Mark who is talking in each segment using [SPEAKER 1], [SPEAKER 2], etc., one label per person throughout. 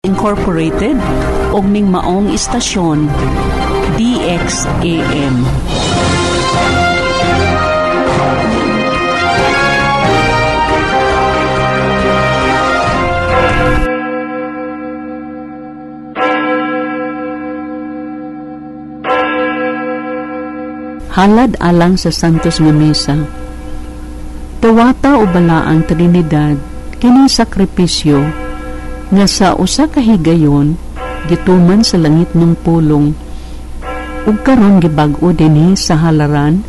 [SPEAKER 1] Incorporated og ning maong istasyon DXAM. Halad alang sa Santos nga Misa. Dawata o balaang Trinidad kini sakripisyo nga sa usa ka higayon gituman sa langit ng pulong ug karon gibag-o dinhi sa halaran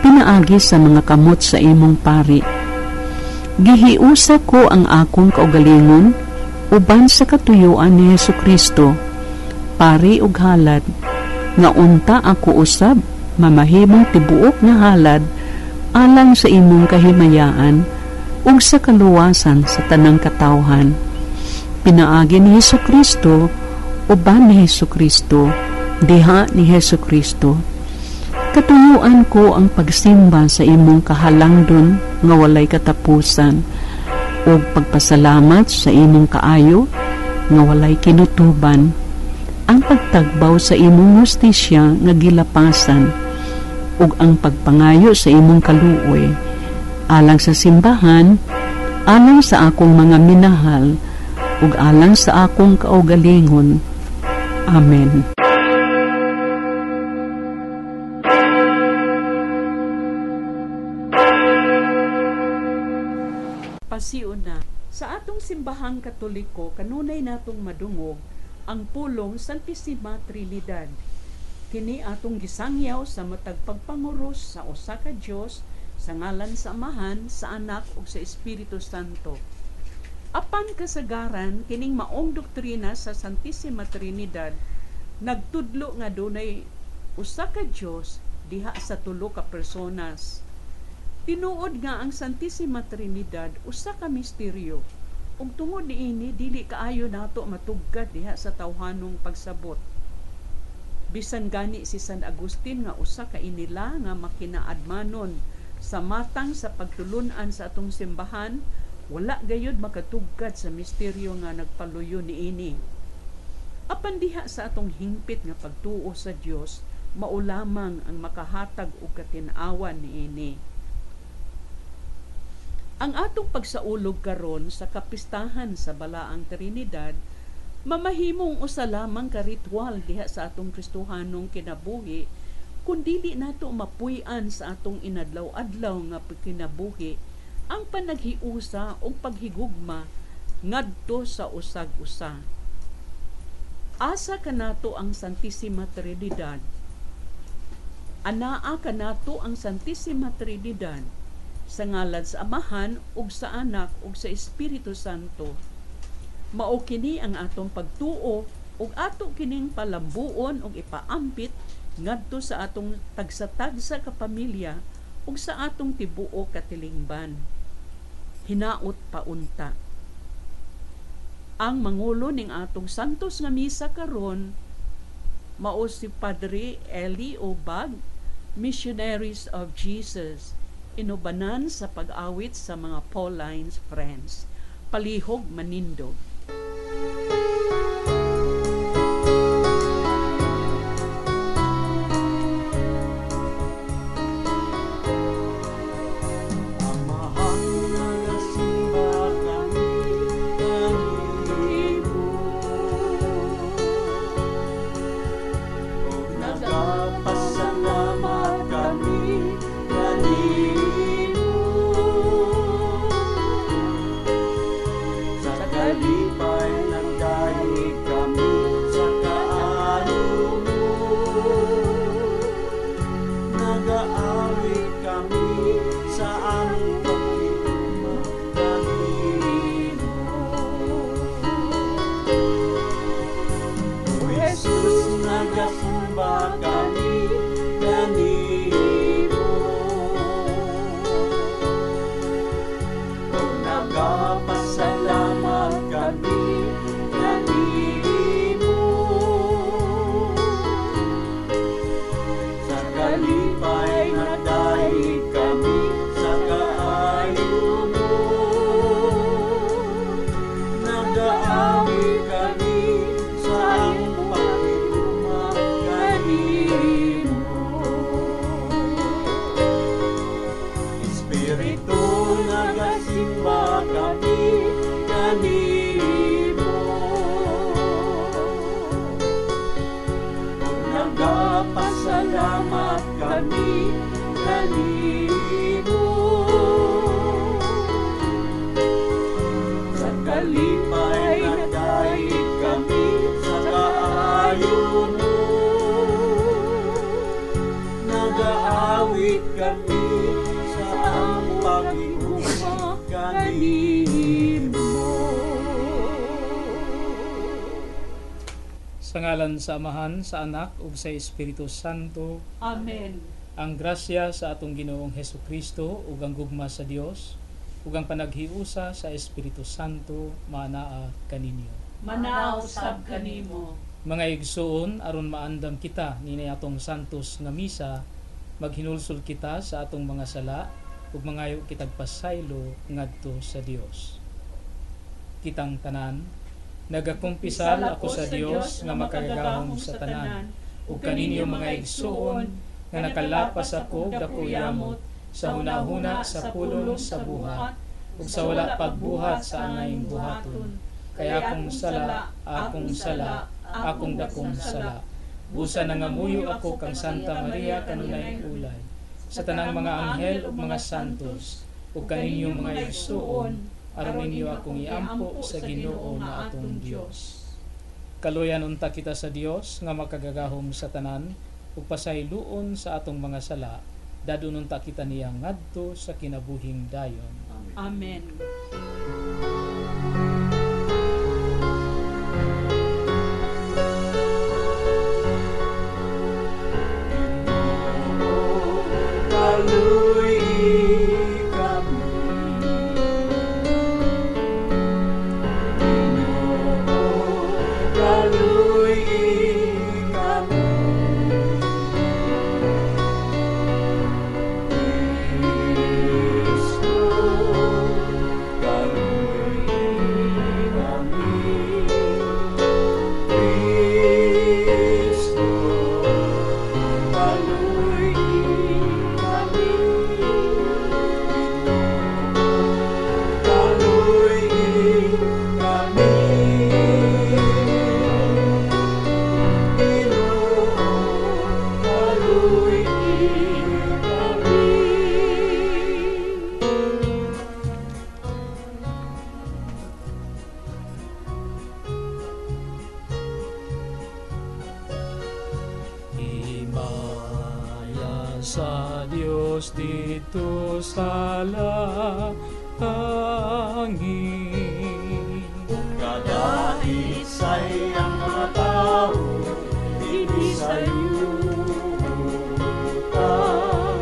[SPEAKER 1] pinaagi sa mga kamot sa imong pari. Gihiusa ko ang akong kaugalingon uban sa katuyuan ni Hesukristo, pari ug halad, nga unta ako usab mamahimong tibuok nga halad alang sa imong kahimayaan ug sa kaluwasan sa tanang katawhan. Pinaagi ni Hesukristo, uban ni Hesukristo, diha ni Hesukristo. Katuyuan ko ang pagsimba sa imong kahalangdon nga walay katapusan, ug pagpasalamat sa imong kaayo nga walay kinutuban, ang pagtagbaw sa imong hustisya nga gilapasan, ug ang pagpangayo sa imong kaluoy, alang sa simbahan, alang sa akong mga minahal, ug alang sa akong kaugalingon. Amen. Pasiuna, sa atong simbahang Katoliko, kanunay natong madungog ang pulong Santissima Trinidad. Kini atong gisangyaw sa matag pagpanguros sa usa ka Dios, sa ngalan sa Amahan, sa Anak ug sa Espiritu Santo. Apan kasagaran kining maong doktrina sa Santissima Trinidad nagtudlo nga dunay usa ka Dios diha sa tulo ka personas. Tinuod nga ang Santissima Trinidad usa ka misteryo ug tungod niini dili kaayo nato matugkad diha sa tawhanong pagsabot. Bisan gani si San Agustin nga usa ka inila nga makinaadmanon sa matang sa pagtulun-an sa atong simbahan, wala gayud makatugkad sa misteryo nga nagpaluyo niini. Apan diha sa atong hingpit nga pagtuo sa Dios, maulamang ang makahatag og katin-awan niini. Ang atong pagsaulog karon sa kapistahan sa balaang Trinidad mamahimong usa lamang ka ritual diha sa atong Kristohanong kinabuhi, kun dili nato mapuy-an sa atong inadlaw-adlaw nga kinabuhi ang panaghiusa o paghigugma ngadto sa usag-usa. Asa kanato ang Santissima Trinidad. Anaa kanato ang Santissima Trinidad sa ngalan sa Amahan ug sa Anak ug sa Espiritu Santo. Mao kini ang atong pagtuo ug ato kining palambuon ug ipaampit ngadto sa atong tagsa-tagsa ka pamilya ug sa atong tibuok katilingban. Hinaot paunta. Ang mangulo ning atong Santos nga Misa karon mao si Padre Eli Obag, Missionaries of Jesus, inubanan sa pag-awit sa mga Paulines Friends. Palihog Manindog.
[SPEAKER 2] Kali kami kanimo. Sa kalipay nagdait kami sa kaayo mo. Nag-aawit kami sa ang pag-iuma kanimo.
[SPEAKER 3] Sa ngalan sa Amahan, sa Anak, ug sa Espiritu Santo.
[SPEAKER 2] Amen.
[SPEAKER 3] Ang grasya sa atong Ginoong Hesukristo ug ang gugma sa Dios ug ang panaghiusa sa Espiritu Santo manaa kaninyo.
[SPEAKER 2] Manaw sab kanimo.
[SPEAKER 3] Mga igsuon, aron maandam kita ninay atong santos nga misa, maghinulsol kita sa atong mga sala ug mangayo kitag pasaylo ngadto sa Dios. Kitang tanan, nagakumpisal ako sa Dios nga makagagahom sa tanan, ug kaninyo mga igsuon nga nakalapas ako dako yamot sa hunahuna sa pulong sa buhat ug sa wala pagbuhat sa angayng buhaton. Kaya akong sala, akong dakong sala. Busa nangamuyo ako kang Santa Maria kanunay ulay, sa tanang mga anghel ug mga santos, ug kaninyo mga igsuon, aron ninyo akong iampo sa Ginoo nga atong Dios. Kaluyan unta kita sa Dios nga makagagahom sa tanan ug pasayloon sa atong mga sala, dadon unta kita niya ngadto sa kinabuhing dayon.
[SPEAKER 2] Amen. Kaluy kami, kaluy kami, Kristo, kaluy kami, Kristo, kaluy kami, kaluy kami, kaluy kami.
[SPEAKER 3] Himaya sa Dios dito sa langit.
[SPEAKER 2] Kada isa'y ang mga tao, hindi sa'yo utang.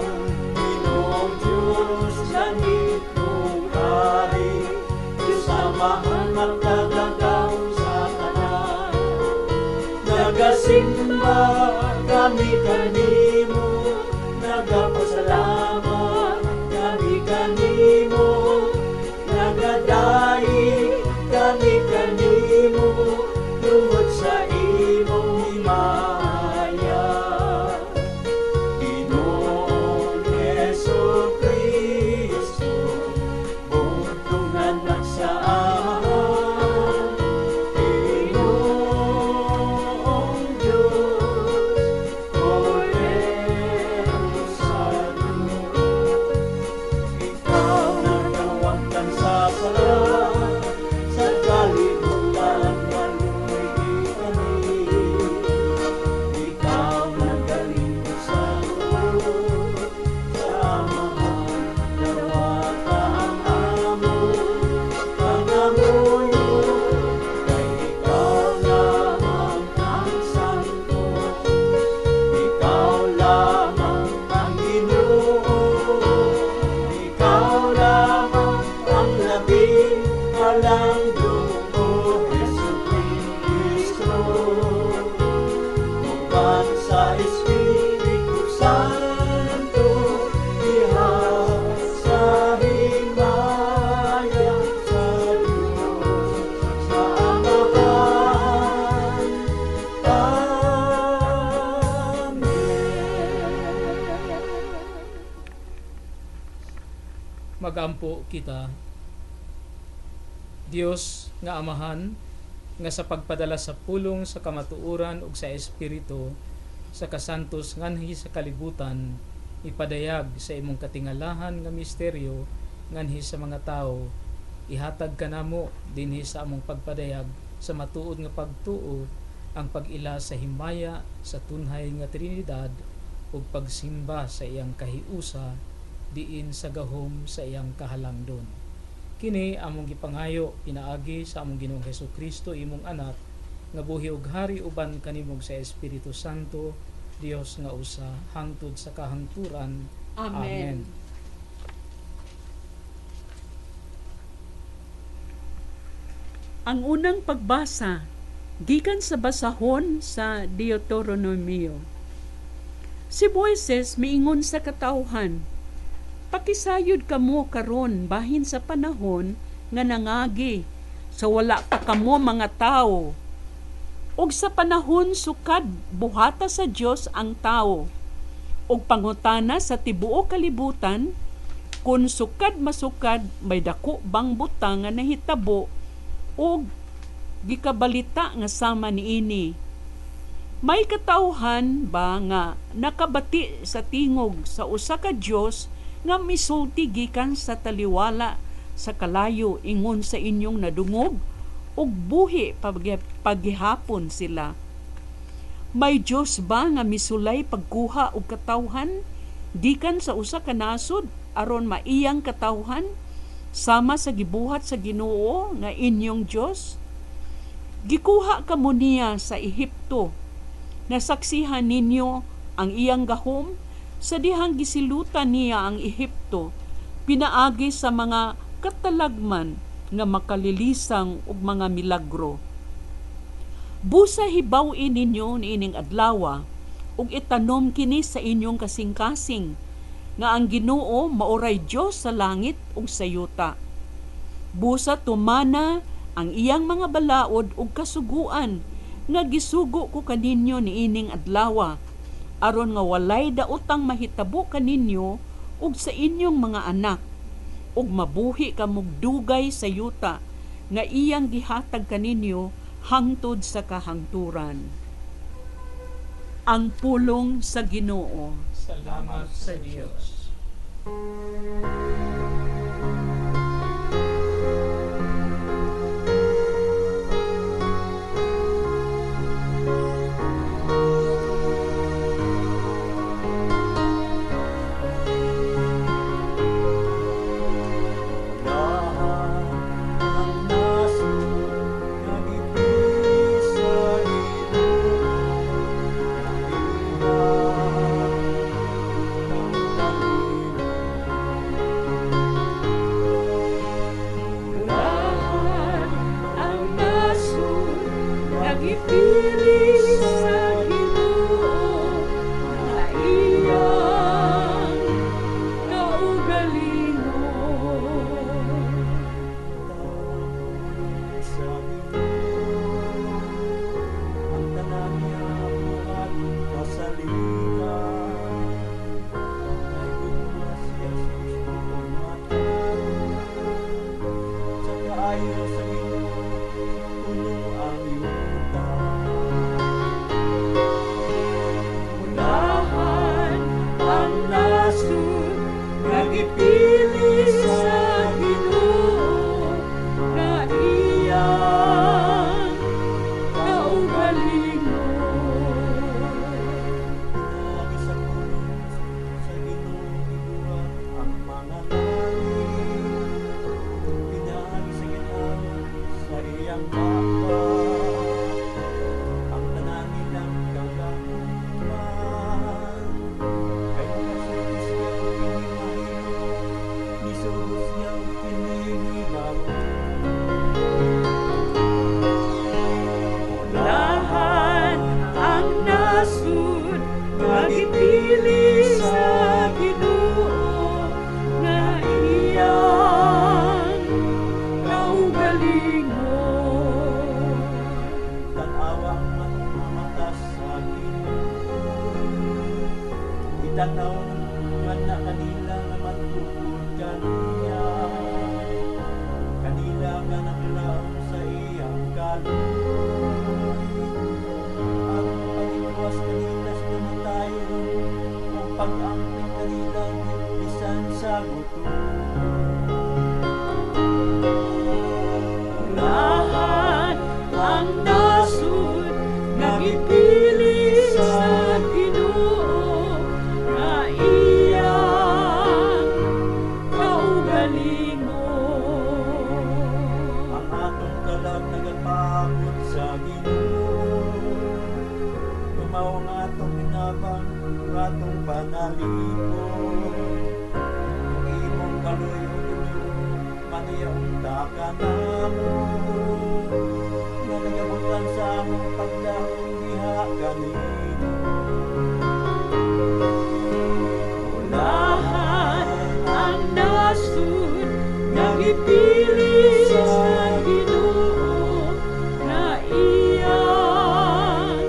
[SPEAKER 2] Ginoong Diyos, langit mong hari, Diyos Amahan magdagagaw sa tanan. Nagasimba kami kanimo, nagapasalamat kami kanimo, nagadayi kami kanimo, tungod sa imong himaya. Ginoong Hesukristo, buntong anak sa Amahan, Ginoong Diyos, Cordero sa Diyos. Ikaw nagkawakan sa sala, sa kalibutan kaluy kami. Ikaw nagkalingkod sa Diyos, sa Amahan, dawata ang amon, panamuyo, kay ikaw lamang ang santo. Ikaw lamang ang Ginoo, ikaw lamang ang labing halangdong, O Hesukristo. Uban sa Espiritu Santo, ihas sa himaya sa Diyos, sa Amahan. Amen.
[SPEAKER 3] Magampo kita, Dios nga Amahan, nga sa pagpadala sa pulong sa kamatuoran ug sa Espiritu, sa kasantos nganhi sa kalibutan, ipadayag sa imong katingalahan nga misteryo nganhi sa mga tawo, ihatag kanamo dinhi sa among pagpadayag sa matuod nga pagtuo ang pag-ila sa himaya sa tunhay nga Trinidad ug pagsimba sa iyang kahiusa diin sa gahom sa iyang kahalangdon. Kini among gipangayo pinaagi sa among Ginoong Hesukristo imong anak nga buhi ug hari uban kanimong sa Espiritu Santo, Dios nga usa hangtod sa kahangturan. Amen.
[SPEAKER 1] Ang unang pagbasa gikan sa basahon sa Deuteronomio. Si Moises miingon sa katawhan, pakisayod kamo karon bahin sa panahon nga nangagi sa wala pa kamo mga tao. Og sa panahon sukad buhata sa Dios ang tao. Og pangutana sa tibuok kalibutan, kun sukad masukad may dako bang butang nga nahitabo og gikabalita nga sama niini. May katawhan ba nga nakabati sa tingog sa usa ka Dios nga misulti gikan sa taliwala sa kalayo ingon sa inyong nadungog ug buhi paghihapon sila? May Dios ba nga misulay pagkuha og katawhan gikan sa usa ka nasod aron maiyang katawhan sama sa gibuhat sa Ginoo nga inyong Dios? Gikuha kamo niya sa Ehipto, nasaksihan ninyo ang iyang gahom, sa dihang gisilutan niya ang Ehipto, pinaagi sa mga katalagman nga makalilisang ug mga milagro. Busa hibaw-in ninyo niining adlawa ug itanom kini sa inyong kasing-kasing nga ang Ginoo maoray Dios sa langit ug sa yuta. Busa tumana ang iyang mga balaod ug kasuguan nga gisugo ko kaninyo niining adlawa aron nga walay daotang mahitabo kaninyo ug sa inyong mga anak ug mabuhi kamog dugay sa yuta nga iyang gihatag kaninyo hangtod sa kahangturan. Ang pulong sa Ginoo.
[SPEAKER 3] Salamat sa Dios.
[SPEAKER 2] Tanaw nga na kanila nga matugod kaniya, kanila nga nakalaw sa iyang kaluoy, ang pag-iwas kanila sa
[SPEAKER 4] nasud nga gipili sa Ginoo nga iyang kaugalingon.
[SPEAKER 2] Ang atong kalag nagapagod sa Ginoo, tumaw ang atong pinabang atong panalipon. Kung imong kaluyo ninyo maniyaong takan namo, nga nagabutan sa among pagdaong diha kanino.
[SPEAKER 4] Lahat ang nasud nga gipili sa Ginoo nga iyang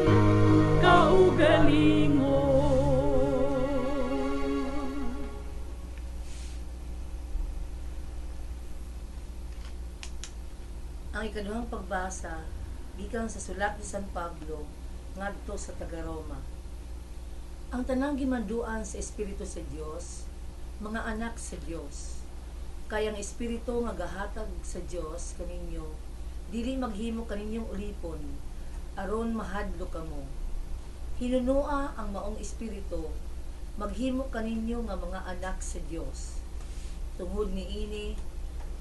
[SPEAKER 4] kaugalingon.
[SPEAKER 5] Ang ikaduhang pagbasa gikan sa sulat ni San Pablo ngadto sa taga-Roma. Ang tanang gimanduan sa Espiritu sa Dios, mga anak sa Dios. Kay ang Espiritu nga gahatag sa Dios kaninyo, dili maghimo kaninyong ulipon aron mahadlo kamo. Hinunua ang maong Espiritu maghimo kaninyo nga mga anak sa Dios. Tungod niini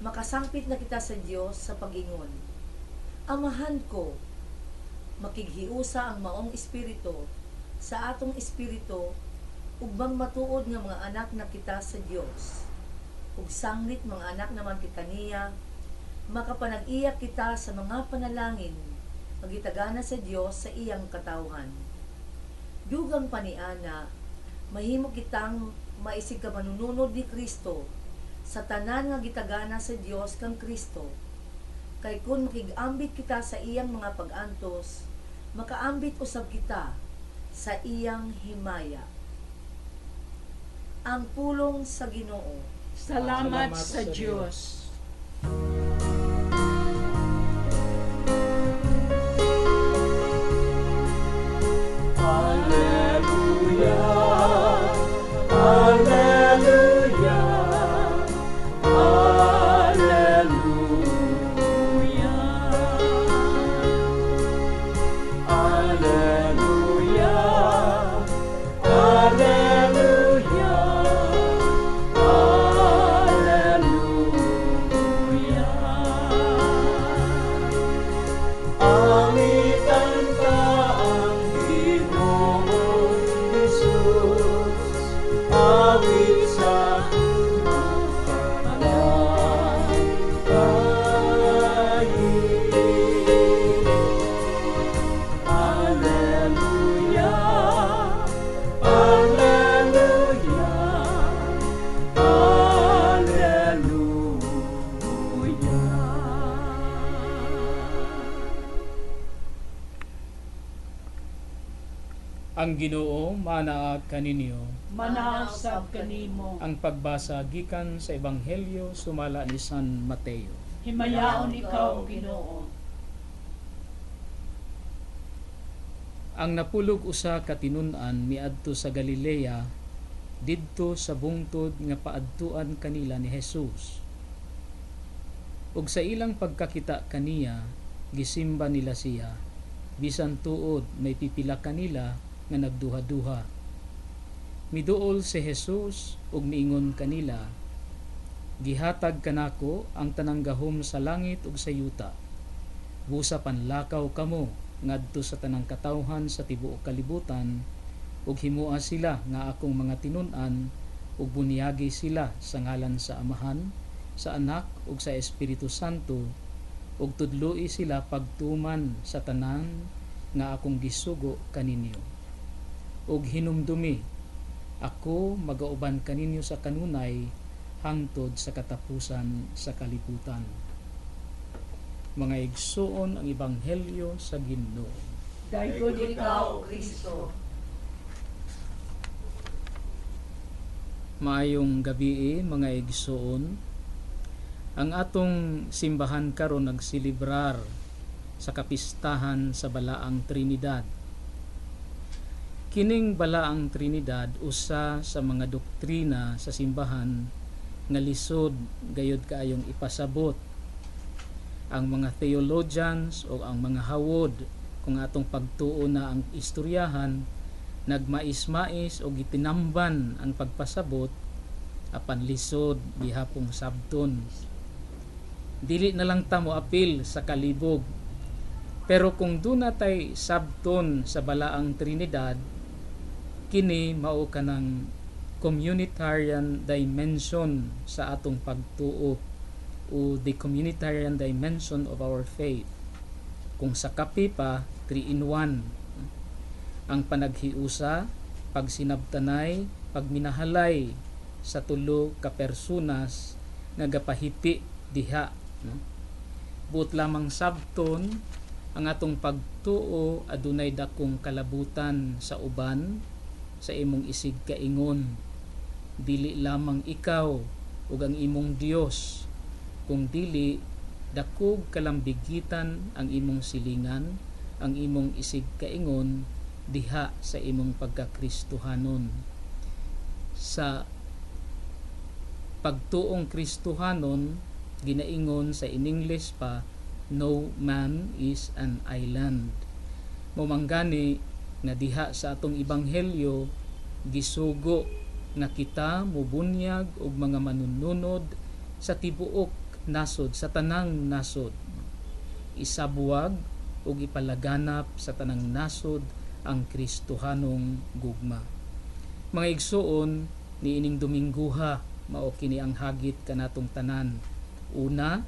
[SPEAKER 5] makasangpit na kita sa Dios sa pag-ingon. Amahan ko, makighiusa ang maong Espiritu sa atong espiritu, ugbang matuod nga mga anak na kita sa Dios. Ug sanglit mga anak naman kita niya, makapanag-iya kita sa mga panalangin, magitagana sa Dios sa iyang katawhan. Dugang paniana, mahimo kitang maisig ka manununod ni Kristo sa tanan nga gitagana sa Dios kang Kristo. Kay kun makig-ambit kita sa iyang mga pag-antos, makaambit usab kita sa iyang himaya. Ang pulong sa Ginoo.
[SPEAKER 4] Salamat sa Diyos.
[SPEAKER 2] Hallelujah, hallelujah,
[SPEAKER 3] Ang Ginoo manaag kaninyo.
[SPEAKER 4] Manaag sab kanimo.
[SPEAKER 3] Ang pagbasa gikan sa Ebanghelyo sumala ni San Mateo.
[SPEAKER 4] Himayaon ikaw, Ginoo.
[SPEAKER 3] Ang napulog usa ka tinun-an miadto sa Galilea didto sa bungtod nga paadtuan kanila ni Jesus. Ug sa ilang pagkakita kaniya, gisimba nila siya, bisan tuod may pipila kanila nga nagduha-duha. Miduol si Jesus ug miingon kanila, gihatag kanako ang tanang gahom sa langit ug sa yuta. Busa panlakaw kamo ngadto sa tanang katawhan sa tibuok kalibutan ug himua sila nga akong mga tinun-an ug bunyagi sila sa ngalan sa Amahan, sa Anak ug sa Espiritu Santo ug tudloi sila pagtuman sa tanan nga akong gisugo kaninyo. Ug hinumdumi, ako magauban kaninyo sa kanunay hangtod sa katapusan sa kalibutan. Mga igsuon ang Ebanghelyo sa Ginoo.
[SPEAKER 4] Daygod ikaw, Kristo.
[SPEAKER 3] Maayong gabi mga igsuon. Ang atong simbahan karon nagsilibrar sa kapistahan sa Balaang Trinidad. Kining Balaang Trinidad usa sa mga doktrina sa simbahan nga lisod gayud kaayong ipasabot ang mga theologians o ang mga hawod kung atong pagtuo na ang istoryahan, nagmais-mais o gitinamban ang pagpasabot apan lisod gihapong sabton. Dili na lang ta mo apil sa kalibog. Pero kung duna tay sabton sa balaang Trinidad, kini mao kanang communitarian dimension sa atong pagtuo o the communitarian dimension of our faith. Kung sa kape pa, 3-in-1. Ang panaghiusa, pagsinabtanay, pagminahalay sa tulo ka personas nga gapahiti diha. No? Buot lamang sabton, ang atong pagtuo adunay dakong kalabutan sa uban, sa imong isig kaingon. Dili lamang ikaw ug ang imong Dios, kung dili dakog kalambigitan ang imong silingan, ang imong isig kaingon diha sa imong pagkakristohanon. Sa pagtuong Kristohanon, ginaingon sa in English pa, no man is an island. Mamanggani nga diha sa atong ebanghelyo gisugo nga kita mubunyag og mga manununod sa tibuok nasod, sa tanang nasod. Isabuwag ug ipalaganap sa tanang nasod ang Kristohanong gugma. Mga igsuon, niining Domingguha mao kini ang hagit kanatong tanan. Una,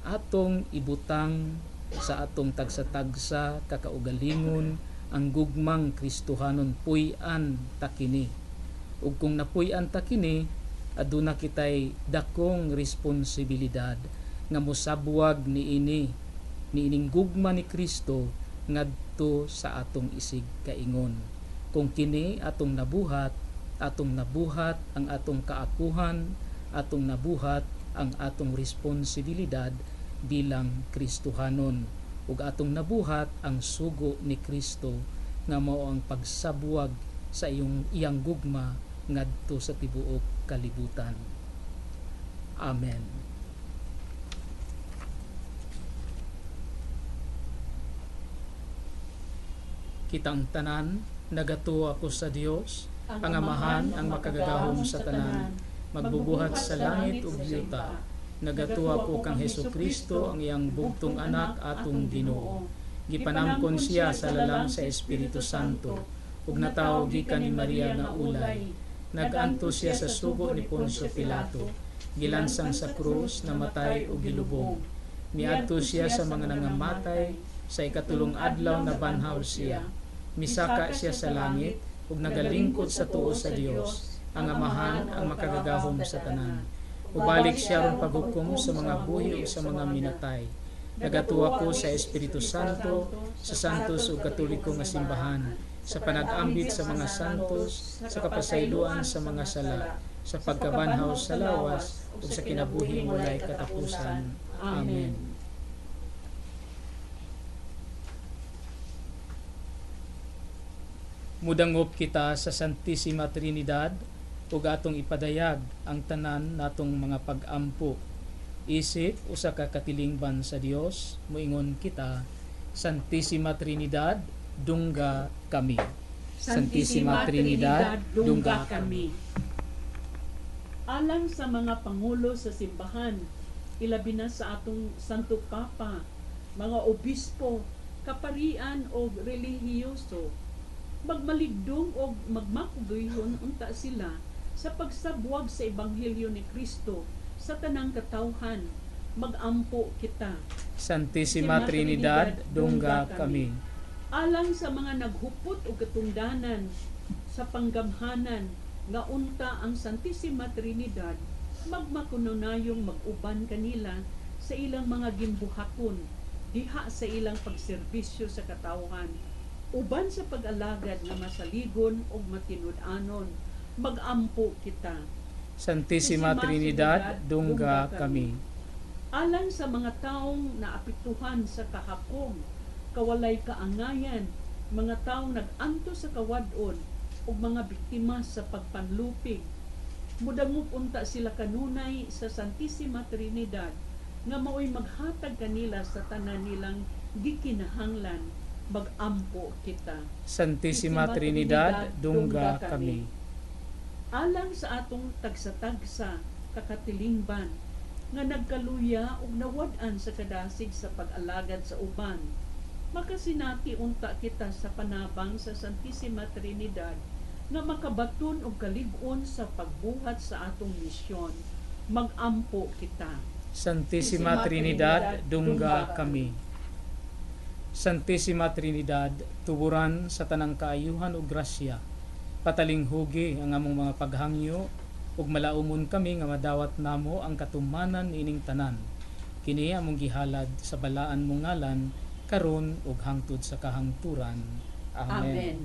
[SPEAKER 3] atong ibutang sa atong tagsa-tagsa kakaugalingon ang gugmang Kristohanon, puy-an takini. Ug kung napuy-an takini, aduna kitay dakong responsibilidad nga mosabuwag niining gugma ni Kristo ngadto sa atong isig kaingon. Kung kini atong nabuhat ang atong kaakuhan, atong nabuhat ang atong responsibilidad bilang Kristohanon, ug atong nabuhat ang sugo ni Kristo nga mao ang pagsabuwag sa iyang gugma ngadto sa tibuok kalibutan. Amen. Kitang tanan, nagatuo ako sa Dios, ang Amahan, ang makagagahom sa tanan, magbubuhat sa langit ug yuta. Nagatuwa ko kang Hesukristo, ang iyang bugtong anak atong Ginoo. Gipanamkon siya sa lalang sa Espiritu Santo, ug natawo gikan ni Maria nga ulay. Naganto siya sa sugo ni Poncio Pilato, gilansang sa krus, namatay ug gilubong. Miadto siya sa mga nangamatay, sa ikatulong adlaw na banhaw siya. Misaka siya sa langit, ug nagalingkod sa tuo sa Dios, ang Amahan, ang makagagahom sa tanan. Ubalik siya ron paghukom sa mga buhi o sa mga minatay. Nagatuwa ko sa Espiritu Santo, sa santos ug katoliko nga simbahan, sa panag-ambit sa mga santos, sa kapasayloan sa mga sala, sa pagkabanhaw sa lawas, ug sa kinabuhi walay katapusan. Amen. Mudangop kita sa Santissima Trinidad, ug atong ipadayag ang tanan natong mga pag-ampo. Isip usa ka katilingban sa Dios, moingon kita, Santissima Trinidad, dungga kami. Santissima Trinidad, dungga kami.
[SPEAKER 4] Alang sa mga pangulo sa simbahan, ilabi na sa atong Santo Papa, mga obispo, kaparian o relihiyoso, magmaligdong o magmakugayhon unta sila sa pagsabuwag sa Ebanghelyo ni Kristo sa tanang katawhan. Magampo kita.
[SPEAKER 3] Santissima Trinidad, dungga kami.
[SPEAKER 4] Alang sa mga naghupot o katungdanan sa panggamhanan nga unta ang Santissima Trinidad, magmakununayong mag-uban kanila sa ilang mga gimbuhaton diha sa ilang pagserbisyo sa katawhan. Uban sa pag-alagad nga masaligon o matinud-anon, magampo kita.
[SPEAKER 3] Santissima Trinidad, dungga kami.
[SPEAKER 4] Alang sa mga taong naapektuhan sa kahakong, kawalay kaangayan, mga taong nag-anto sa kawadon, o mga biktima sa pagpanlupig, mudangup unta sila kanunay sa Santissima Trinidad, nga mao'y maghatag kanila sa tanan nilang gikinahanglan, magampo kita.
[SPEAKER 3] Santissima Trinidad, dungga kami.
[SPEAKER 4] Alang sa atong tagsa-tagsa kakatilingban nga nagkaluya ug nawad-an sa kadasig sa pag-alagad sa uban, makasinati unta kita sa panabang sa Santissima Trinidad nga makabaton og kalib-on sa pagbuhat sa atong misyon. Magampo kita.
[SPEAKER 3] Santissima Trinidad, dungga kami. Santissima Trinidad, tuburan sa tanang kaayuhan ug grasya, patalinghugi ang among mga paghangyo ug malaumon kami nga madawat namo ang katumanan ining tanan. Kini among gihalad sa balaan mong ngalan karon ug hangtod sa kahangturan. Amen.
[SPEAKER 4] Amen.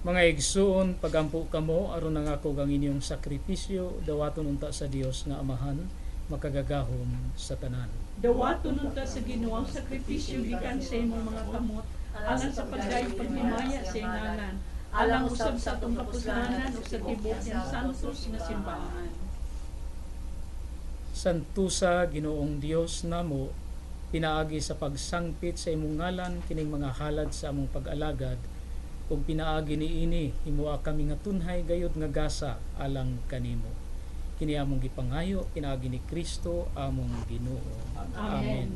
[SPEAKER 3] Mga igsoon, pagampo kamo aron nangako ang inyong sakripisyo dawaton unta sa Dios nga Amahan makagagahom sa tanan.
[SPEAKER 4] Dawaton unta sa Ginoo ang sakripisyo gikan sa imong mga kamot alang sa pagdayong paghimaya sa ngalan, alang usab sa atong kapuslanan ug sa tibuok nga santos nga simbahan.
[SPEAKER 3] Santusa Ginoong Dios namo, pinaagi sa pagsangpit sa imong ngalan kining mga halad sa among pag-alagad, ug pinaagi niini himuha kami nga tunhay gayud nga gasa alang kanimo. Kini among gipangayo pinaagi ni Kristo among Ginoo. Amen.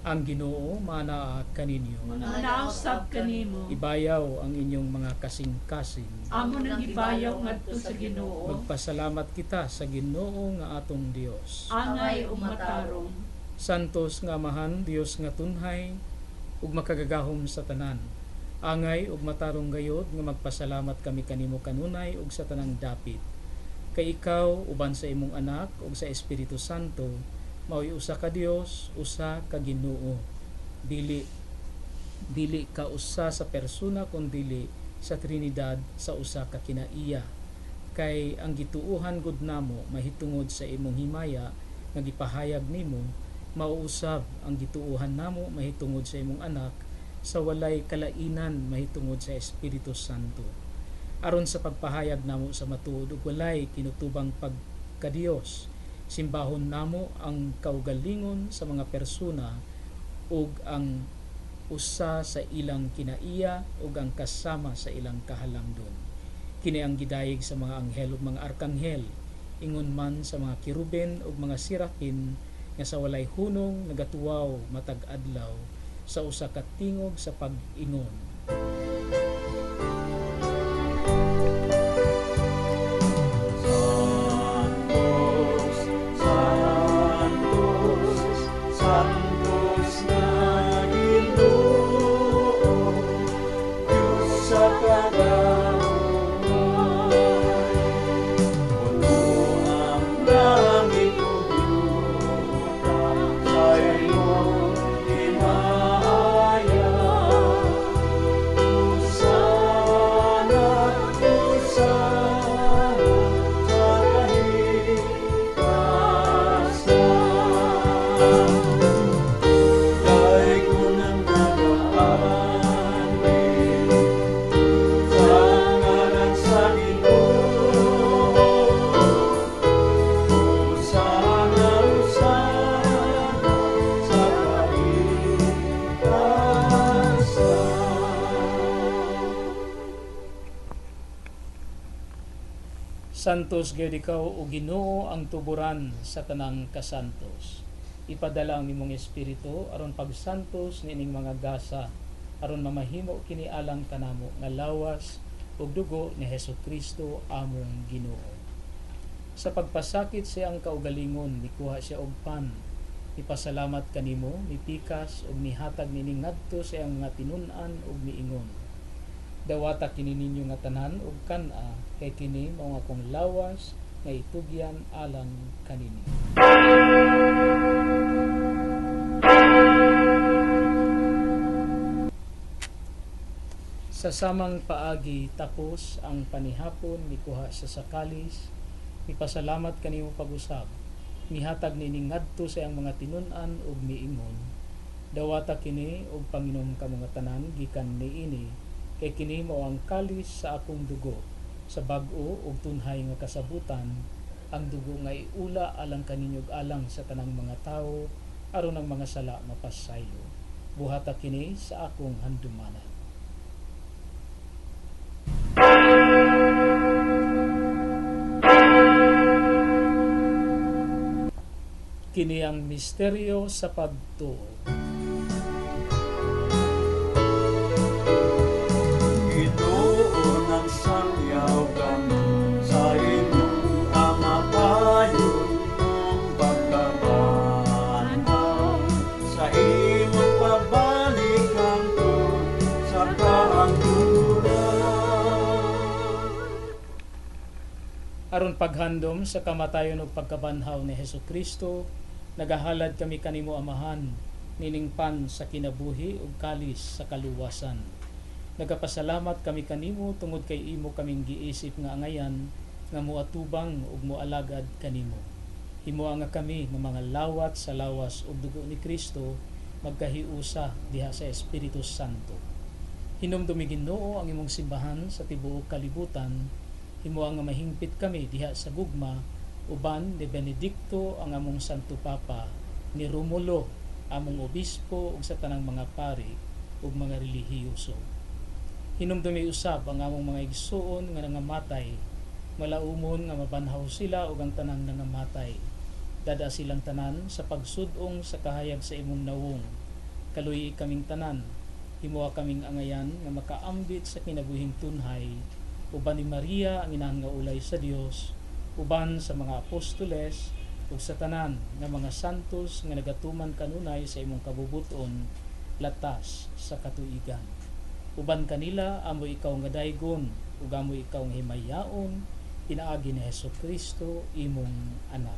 [SPEAKER 3] Ang Ginoo manaa kaninyo.
[SPEAKER 4] Nausab kanimo.
[SPEAKER 3] Ibayaw ang inyong mga kasing-kasing.
[SPEAKER 4] Amo nang ibayaw ngadto sa Ginoo.
[SPEAKER 3] Magpasalamat kita sa Ginoo nga atong Dios.
[SPEAKER 4] Angay ug matarong.
[SPEAKER 3] Santos nga Amahan, Dios nga tunhay ug makagagahom sa tanan. Angay ug matarong gayod nga magpasalamat kami kanimo kanunay ug sa tanang dapit. Kay ikaw uban sa imong anak ug sa Espiritu Santo mao'y usa ka Dios, usa ka Ginoo. Dili ka usa sa persona kundi sa Trinidad sa usa ka kinaiya. Kay ang gituohan gud namo mahitungod sa imong himaya nga gipahayag nimo, mauusab ang gituohan namo mahitungod sa imong anak sa walay kalainan mahitungod sa Espiritu Santo. Aron sa pagpahayag namo sa matuod ug walay kinutubang pagkadiyos, simbahon namo ang kaugalingon sa mga persona ug ang usa sa ilang kinaiya ug ang kasama sa ilang kahalangdon. Kini ang gidayeg sa mga anghel ug mga arkanghel, ingon man sa mga kiruben ug mga sirafin, nga sa walay hunong nagatuwaw matag adlaw sa usa ka tingog sa pag-ingon.
[SPEAKER 2] Santos, Santos, Santos na Ginoo, Diyos sa kagawad. Puno ang langit ug yuta sa iyong himaya. Hosana, Hosana sa kahitasan. Daigo ng nag-aamin sa ngalan sa Ginoo. Hosana, Hosana sa kahitasan.
[SPEAKER 3] Santos gyud ikaw o Ginoo ang tuburan sa tanang kasantos. Ipadala ang imong espiritu aron pagsantos nining mga gasa aron mamahimo kini alang kanamo nga lawas ug dugo ni Hesukristo among Ginoo. Sa pagpasakit siya ang kaugalingon, mikuha siya og pan. Ipasalamat kanimo, mipikas ug mihatag nining ngadto sa iyang mga tinun-an ug miingon. Dawata kini ninyo nga tanan ug kan-a kay kini mao akong lawas nga itugyan alang kanini. Sa samang paagi tapos ang panihapon mikuha sa sakalis, mipasalamat kanimo pag-usab. Mihatag nining ngadto sa iyang mga tinun-an ug miingon. Dawata kini og panginom ka mga tanan gikan niini kay kini mao ang kalis sa akong dugo sa bag-o ug tunhay nga kasabutan, ang dugo nga iula alang kaninyo ug alang sa tanang mga tawo aron ang mga sala mapasaylo. Buhata kini sa akong handumanan. Kini ang misteryo sa pagtuo.
[SPEAKER 2] Ginoo ng sangyaw kami sa imong kamatayon ng pagkabanhaw, sa imong pabalikan ko sa kaangkuran.
[SPEAKER 3] Aron paghandom sa kamatayon ug pagkabanhaw ni Hesukristo, nagahalad kami kanimo Amahan, nining pan sa kinabuhi ug kalis sa kaluwasan. Nagapasalamat kami kanimo tungod kay imo kaming giisip nga angayan nga moatubang ug moalagad kanimo. Himuha nga kami nga mga lawat sa lawas ug dugo ni Kristo magkahiusa diha sa Espiritu Santo. Hinumdumi Ginoo ang imong simbahan sa tibuok kalibutan. Himuha nga mahingpit kami diha sa gugma uban ni Benedicto ang among Santo Papa, ni Romulo among obispo ug sa tanang mga pari ug mga relihiyoso. Hinumdumi usab ang among mga igsuon nga nangamatay, malaumon nga mabanhaw sila ug ang tanang nangamatay. Dada silang tanan sa pagsudong sa kahayag sa imong nawong. Kaluyi kaming tanan, himuha kaming angayan nga makaambit sa kinabuhing tunhay, uban ni Maria ang inahan nga ulay sa Dios, uban sa mga apostoles ug sa tanan nga mga santos nga nagatuman kanunay sa imong kabubuton latas sa katuigan. Uban kanila amo ikaw nga daygon ug amo ikaw nga himayaon pinaagi ni Hesukristo imong anak.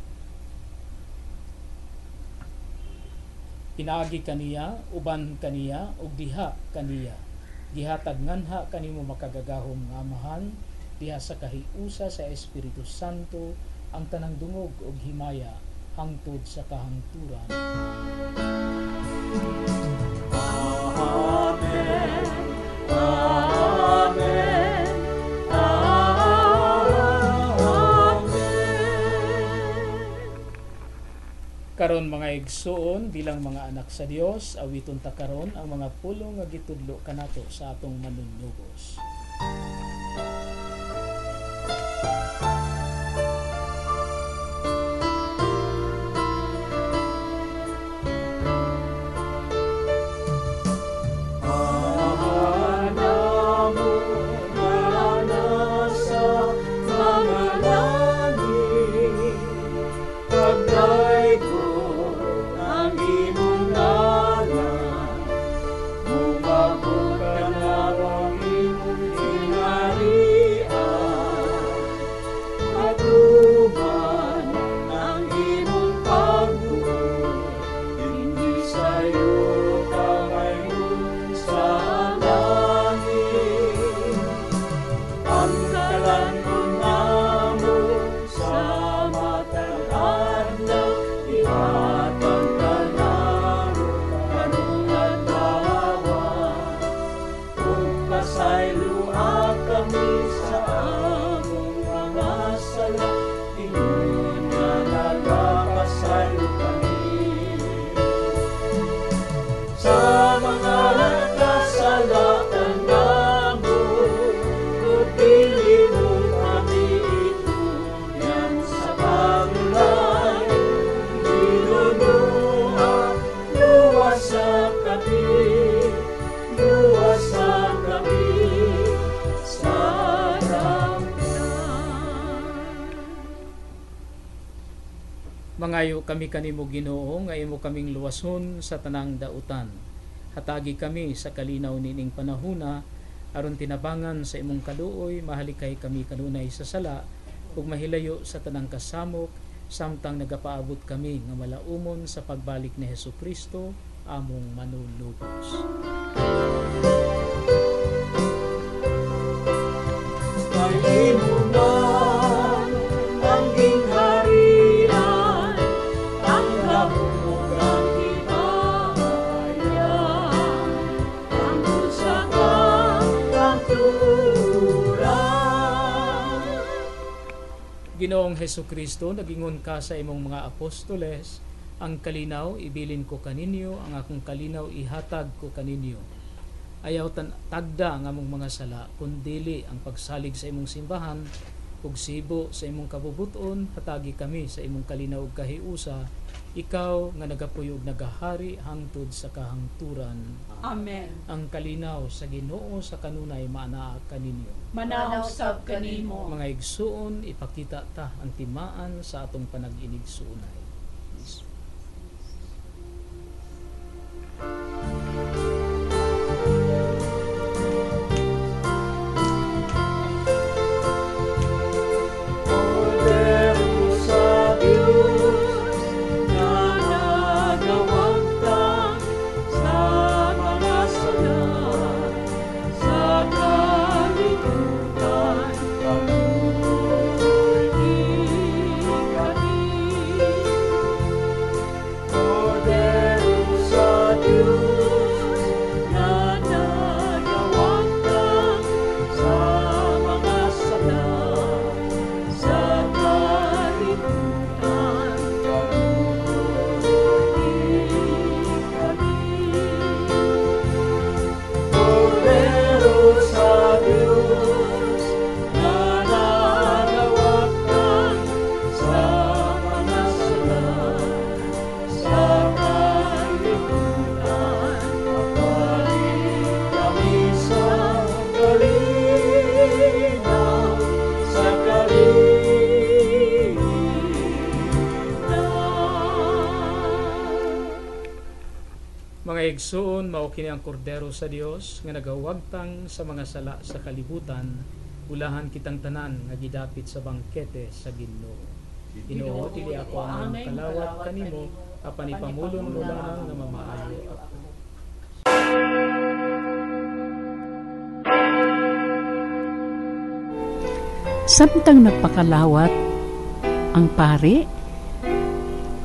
[SPEAKER 3] Pinaagi kaniya, uban kaniya ug diha kaniya. Gihatag nganha kanimo makagagahom nga Amahan, diha sa kahiusa sa Espiritu Santo ang tanang dungog ug himaya hangtod sa kahangturan.
[SPEAKER 2] Amen. Amen. Amen.
[SPEAKER 3] Karon mga igsuon bilang mga anak sa Dios, awiton ta karon ang mga pulong nga gitudlo kanato sa atong manunubos.
[SPEAKER 2] sa mga kasalanan namo, pagpili mo kami itugyan sa pagulay, Ginoo, luwasan kami sa
[SPEAKER 3] Mangayo kami kanimo Ginoo nga imo kaming luwason sa tanang dautan. Hatagi kami sa kalinaw nining panahuna aron tinabangan sa imong kaluoy, mahalikay kami kanunay sa sala ug mahilayo sa tanang kasamok samtang nagapaabot kami nga malaumon sa pagbalik ni Hesukristo among manulubos.
[SPEAKER 2] Imo man ang gingharian, ang labog ang hinahayan, ang usapan ang turan.
[SPEAKER 3] Ginoong Hesukristo, nagingon ka sa imong mga apostoles, ang kalinaw ibilin ko kaninyo, ang akong kalinaw ihatag ko kaninyo. Ayaw tagda nga mong mga sala, kundili ang pagsalig sa imong simbahan, ug sibo sa imong kabubuton, hatagi kami sa imong kalinaw ug kahiusa, ikaw nga nagapuyo ug nagahari hangtod sa kahangturan.
[SPEAKER 4] Amen.
[SPEAKER 3] Ang kalinaw sa Ginoo sa kanunay maanaa kaninyo.
[SPEAKER 4] Manaw sab kanimo.
[SPEAKER 3] Mga igsuon, ipakita ta ang timaan sa atong panag-inigsuonay.
[SPEAKER 2] Kordero sa Diyos, na nagawagtang sa mga sala, sa kalibutan, pagpuli kami. Kordero sa Diyos, na nagawagtang sa mga sala, sa kalibutan, pagpuli kami. Kordero sa Diyos, na nagawagtang sa mga sala, sa kalibutan, pagpalit kami sa kalinaw, sa kalinaw.
[SPEAKER 3] Mga igsoon, mao kini ang kordero sa Dios nga nagawagtang sa mga sala sa kalibutan, ulahan kitang tanan nga gidapit sa bangkete sa Ginoo. Ginoo, dili ako ang kalawat kanimo, apan ipamulon mo lang nga mamaayo ako.
[SPEAKER 1] Samtang nagpakalawat ang pari,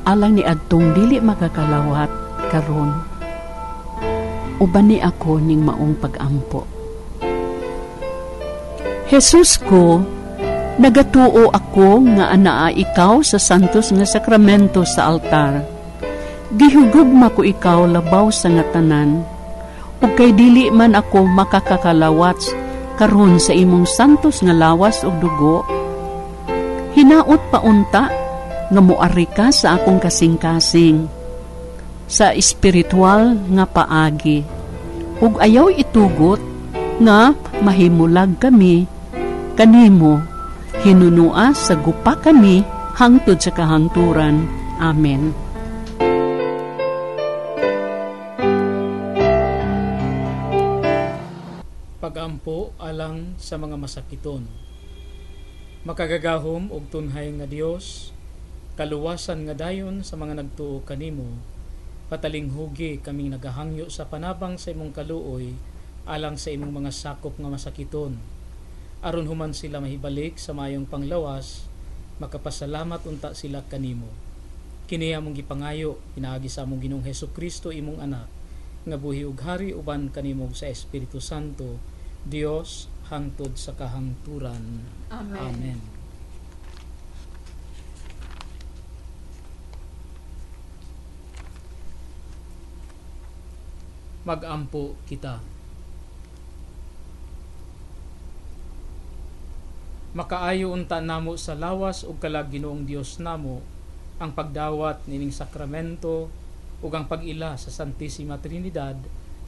[SPEAKER 1] alang ni adtong dili makakalawat karon. Uban ni ako ning maong pag-ampo. Jesus ko, nagatuo ako nga anaa ikaw sa santos nga sakramento sa altar. Gihugugma ko ikaw labaw sa nga tanan, ug kay dili man ako makakakalawat karon sa imong santos nga lawas ug dugo. Hinaot paunta nga moari ka sa akong kasing-kasing sa espiritual nga paagi, ug ayaw itugot nga mahimulag kami kanimo, hinunua sa gupa kami hangtod sa kahangturan. Amen.
[SPEAKER 3] Pagampo alang sa mga masakiton. Makagagahom og tunhay nga Dios, kaluwasan nga dayon sa mga nagtuo kanimo, patalinghugi kaming nagahangyo sa panabang sa imong kaluoy alang sa imong mga sakop nga masakiton. Aron human sila mahibalik sa mayong panglawas, makapasalamat unta sila kanimo. Kini among gipangayo pinaagi sa among Ginoong Hesukristo imong anak, nga buhi ug hari uban kanimo sa Espiritu Santo, Dios hangtod sa kahangturan.
[SPEAKER 4] Amen.
[SPEAKER 3] Amen. Magampo kita. Makaayo unta namo sa lawas ug kalag Ginoong Dios namo ang pagdawat nining sakramento ug ang pag-ila sa Santissima Trinidad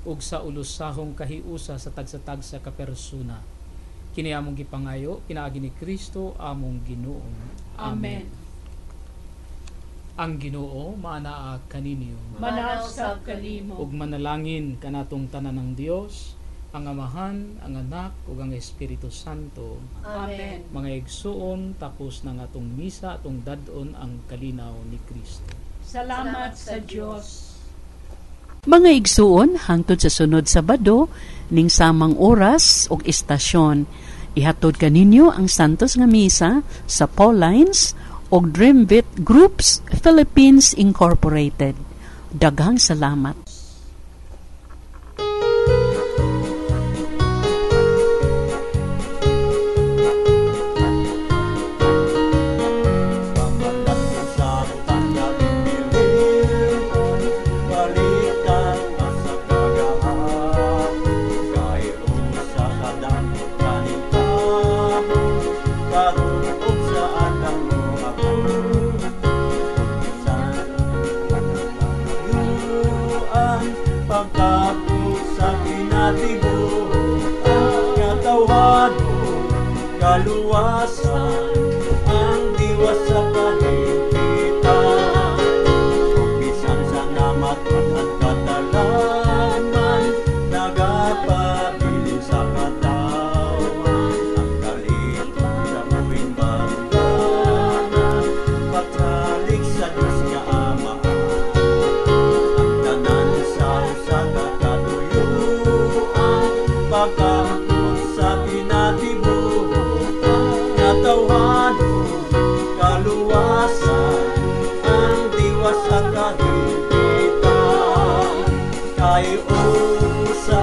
[SPEAKER 3] ug sa ulusahong kahiusa sa tagsa-tagsa ka persona. Kini among gipangayo pinaagi ni Kristo among Ginoo.
[SPEAKER 4] Amen.
[SPEAKER 3] Ang Ginoo maanaa kaninyo.
[SPEAKER 4] Manaw sab kanimo.
[SPEAKER 3] Ug manalangin kanatong tanan ng Dios, ang Amahan, ang Anak ug ang Espiritu Santo.
[SPEAKER 4] Amen.
[SPEAKER 3] Mga igsuon, tapos ng atong misa, atong dadon ang kalinaw ni Kristo.
[SPEAKER 4] Salamat sa Dios.
[SPEAKER 1] Mga igsuon, hangtod sa sunod Sabado, ning samang oras ug istasyon, ihatod kaninyo ang Santos nga Misa sa Paulines ug Dreamvit Groups Philippines Incorporated. Daghang salamat.
[SPEAKER 2] Kaluwasan ang diwas sa kahimpitan, bisan sa namatun at katalaman, nagapabilin sa katawan, ang galit sa muwing bangganan, patalik sa Diyos nga Ama, ang tanan sa kakatuyuan, pagkakot sa pinatibuhan, kaluwasan ang diwas sa kahimpitan, kay usa